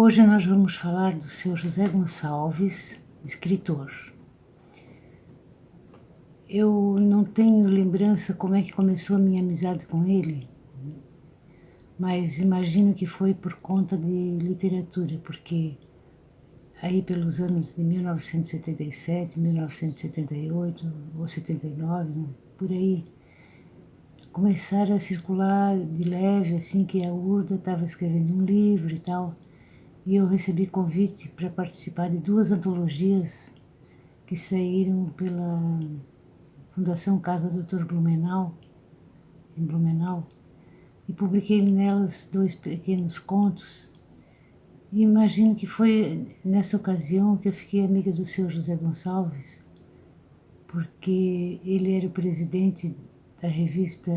Hoje nós vamos falar do seu José Gonçalves, escritor. Eu não tenho lembrança como é que começou a minha amizade com ele, mas imagino que foi por conta de literatura, porque aí pelos anos de 1977, 1978 ou 79, né, por aí, começaram a circular de leve, assim, que a Urda estava escrevendo um livro e tal, e eu recebi convite para participar de 2 antologias que saíram pela Fundação Casa Doutor Blumenau, em Blumenau, e publiquei nelas 2 pequenos contos. E imagino que foi nessa ocasião que eu fiquei amiga do seu José Gonçalves, porque ele era o presidente da revista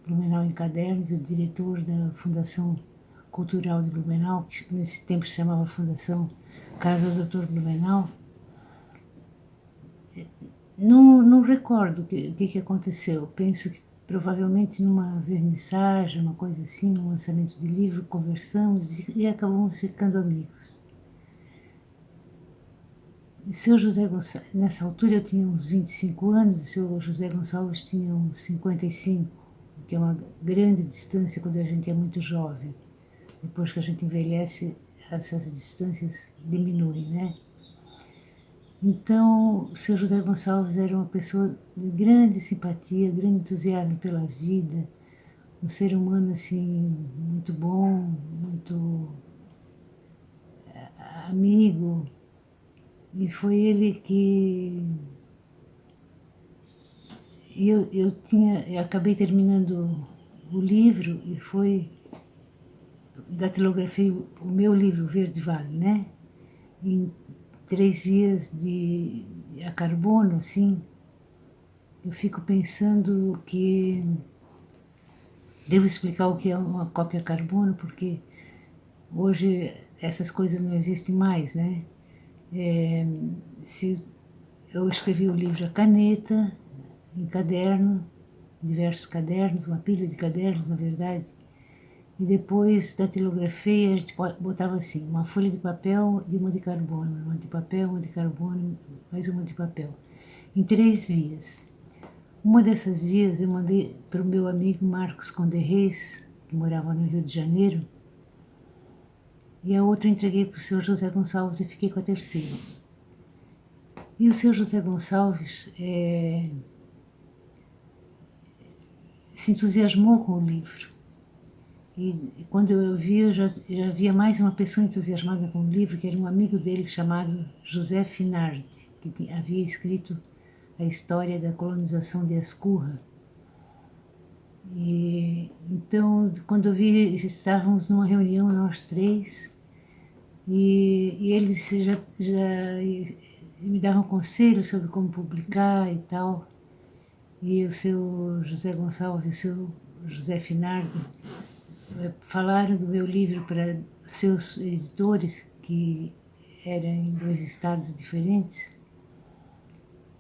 Blumenau em Cadernos, o diretor da Fundação Cultural de Blumenau, que nesse tempo se chamava Fundação Casa Doutor Blumenau. Não recordo o que aconteceu. Penso que provavelmente numa vernissagem, uma coisa assim, num lançamento de livro, conversamos e acabamos ficando amigos. E seu José Gonçalves, nessa altura eu tinha uns 25 anos, e seu José Gonçalves tinha uns 55, que é uma grande distância quando a gente é muito jovem. Depois que a gente envelhece, essas distâncias diminuem, né? Então, o seu José Gonçalves era uma pessoa de grande simpatia, grande entusiasmo pela vida, um ser humano assim muito bom, muito amigo. E foi ele que eu acabei terminando o livro e foi datilografei o meu livro Verde Vale, né? Em 3 dias a carbono, assim. Eu fico pensando que devo explicar o que é uma cópia carbono, porque hoje essas coisas não existem mais, né? Eu escrevi o livro a caneta, em caderno, diversos cadernos, uma pilha de cadernos, na verdade, e depois datilografei, a gente botava assim, uma folha de papel e uma de carbono, uma de papel, uma de carbono, mais uma de papel, em 3 vias. Uma dessas vias eu mandei para o meu amigo Marcos Conde Reis, que morava no Rio de Janeiro, e a outra entreguei para o seu José Gonçalves e fiquei com a terceira. E o seu José Gonçalves se entusiasmou com o livro. E quando eu vi, eu já havia mais uma pessoa entusiasmada com o livro, que era um amigo dele chamado José Finardi, que havia escrito a história da colonização de Ascurra. E então, quando eu vi, estávamos numa reunião, nós 3, e eles já me davam conselhos sobre como publicar e tal. E o seu José Gonçalves e o seu José Finardi falaram do meu livro para seus editores, que eram em 2 estados diferentes.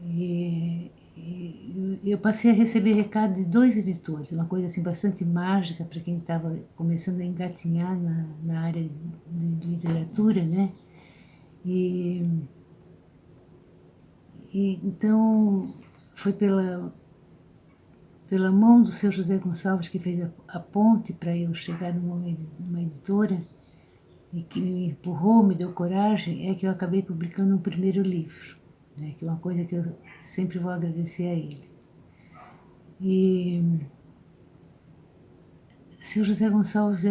E eu passei a receber recado de 2 editores, uma coisa assim bastante mágica para quem estava começando a engatinhar na área de literatura, né? Então foi pela mão do seu José Gonçalves que fez a ponte para eu chegar numa editora e que me empurrou, me deu coragem, é que eu acabei publicando um primeiro livro, né? Que é uma coisa que eu sempre vou agradecer a ele. E seu José Gonçalves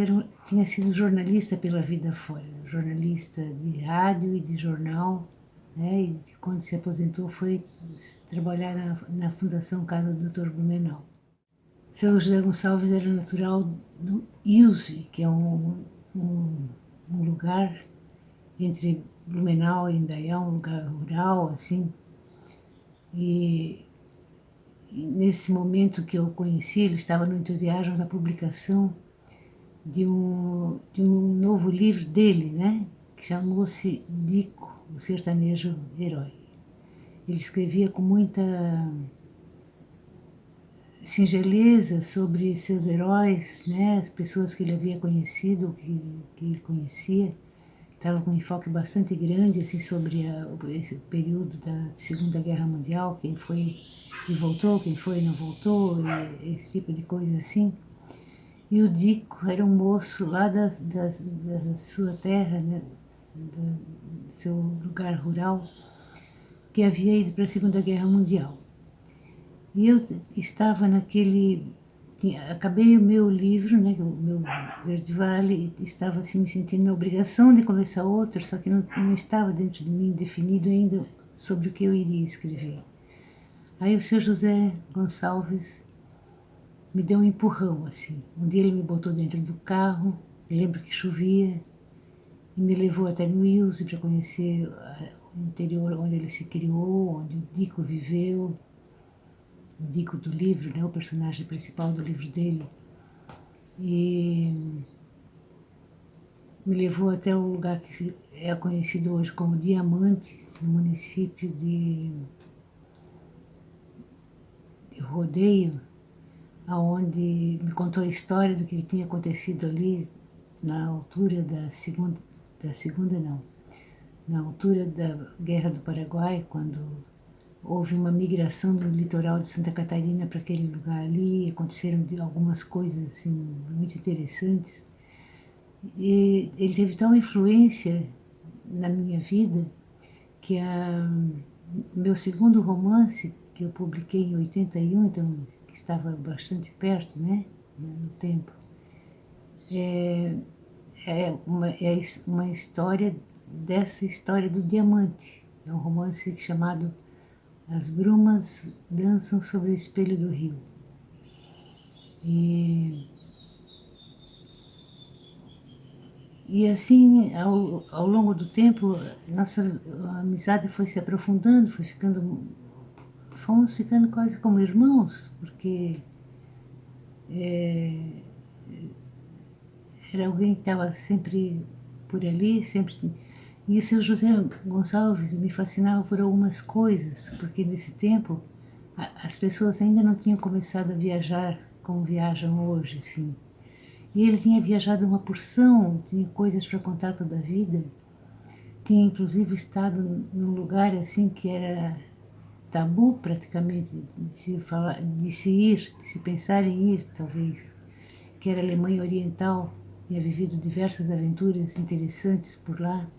tinha sido jornalista pela vida fora, jornalista de rádio e de jornal, né? E quando se aposentou foi trabalhar na Fundação Casa do Doutor Blumenau. Seu José Gonçalves era natural do Ilse, que é um lugar entre Blumenau e Indaial, um lugar rural, assim. E nesse momento que eu conheci, ele estava no entusiasmo da publicação de um novo livro dele, né? Que chamou-se Dico, o sertanejo herói. Ele escrevia com muita singeleza sobre seus heróis, né? As pessoas que ele havia conhecido, que ele conhecia. estava com um enfoque bastante grande assim, sobre esse período da Segunda Guerra Mundial, quem foi e voltou, quem foi e não voltou, e esse tipo de coisa assim. E o Dico era um moço lá da sua terra, né, do seu lugar rural, que havia ido para a Segunda Guerra Mundial. E eu estava acabei o meu livro, né, o meu Verde Vale, e estava assim, me sentindo na obrigação de começar outro, só que não estava dentro de mim definido ainda sobre o que eu iria escrever. Aí o seu José Gonçalves me deu um empurrão, assim. Um dia ele me botou dentro do carro, lembro que chovia, e me levou até no Ilse para conhecer o interior onde ele se criou, onde o Dico viveu, o Dico do livro, né, o personagem principal do livro dele. E me levou até o lugar que é conhecido hoje como Diamante, no município de Rodeio, aonde me contou a história do que tinha acontecido ali na altura da segunda não, na altura da Guerra do Paraguai, quando houve uma migração do litoral de Santa Catarina para aquele lugar ali, aconteceram algumas coisas assim muito interessantes. E ele teve tal influência na minha vida que meu segundo romance, que eu publiquei em 81, então que estava bastante perto, né, no tempo, é uma história dessa história do diamante. É um romance chamado As Brumas Dançam sobre o Espelho do Rio. E assim, ao longo do tempo, nossa amizade foi se aprofundando, fomos ficando quase como irmãos, porque era alguém que estava sempre por ali, sempre. E o seu José Gonçalves me fascinava por algumas coisas, porque nesse tempo as pessoas ainda não tinham começado a viajar como viajam hoje, assim. E ele tinha viajado uma porção, tinha coisas para contar toda a vida. Tinha inclusive estado num lugar assim que era tabu praticamente de se falar, de se ir, de se pensar em ir, talvez, que era a Alemanha Oriental. Tinha vivido diversas aventuras interessantes por lá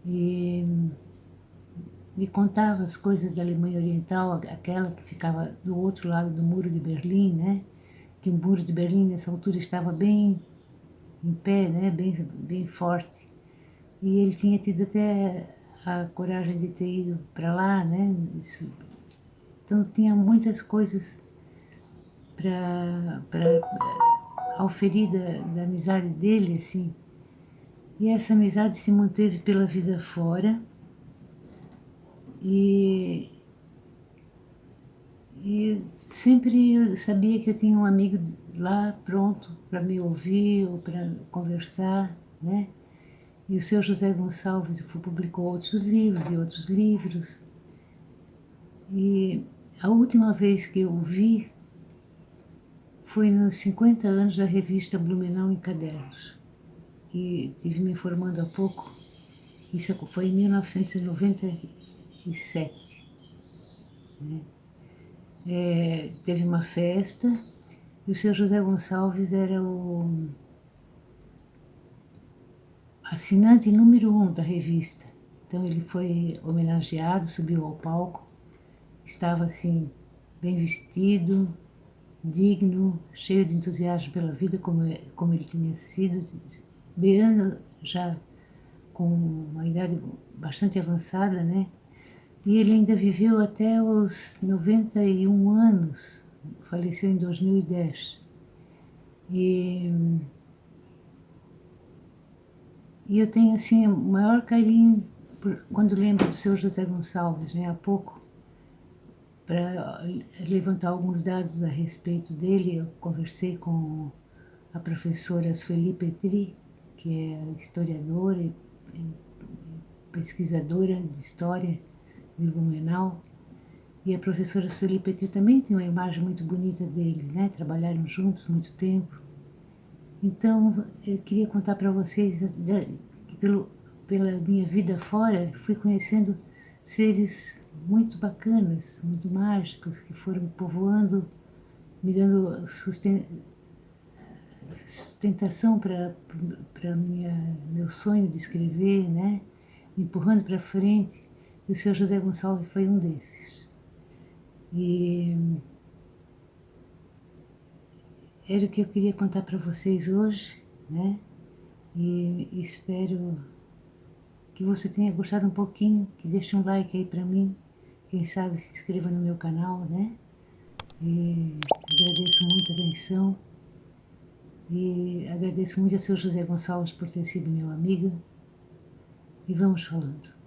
e me contava as coisas da Alemanha Oriental, aquela que ficava do outro lado do Muro de Berlim, né? Que o Muro de Berlim nessa altura estava bem em pé, né? Bem forte. E ele tinha tido até a coragem de ter ido para lá, né? Então tinha muitas coisas para auferir da amizade dele, assim. E essa amizade se manteve pela vida fora e, e sempre eu sabia que eu tinha um amigo lá pronto para me ouvir ou para conversar, né? E o seu José Gonçalves publicou outros livros e outros livros. E a última vez que eu o vi foi nos 50 anos da revista Blumenau em Cadernos, que estive me informando há pouco. Isso foi em 1997. Né? Teve uma festa e o seu José Gonçalves era o assinante número 1 da revista. Então ele foi homenageado, subiu ao palco, estava assim, bem vestido, digno, cheio de entusiasmo pela vida, como ele tinha sido, beirando já com uma idade bastante avançada, né? E ele ainda viveu até os 91 anos, faleceu em 2010. E eu tenho assim o maior carinho quando lembro do seu José Gonçalves, né? Há pouco, para levantar alguns dados a respeito dele, eu conversei com a professora Sueli Petri, que é historiadora e pesquisadora de história de Blumenau. E a professora Sueli Petri também tem uma imagem muito bonita dele, né? Trabalharam juntos muito tempo. Então, eu queria contar para vocês pela minha vida fora, fui conhecendo seres muito bacanas, muito mágicos, que foram me povoando, me dando sustentação para meu sonho de escrever, né? Me empurrando para frente. E o seu José Gonçalves foi um desses. E era o que eu queria contar para vocês hoje, né? E espero que você tenha gostado um pouquinho, que deixe um like aí para mim, quem sabe se inscreva no meu canal, né? E agradeço muito a atenção e agradeço muito a seu José Gonçalves por ter sido meu amigo e vamos falando.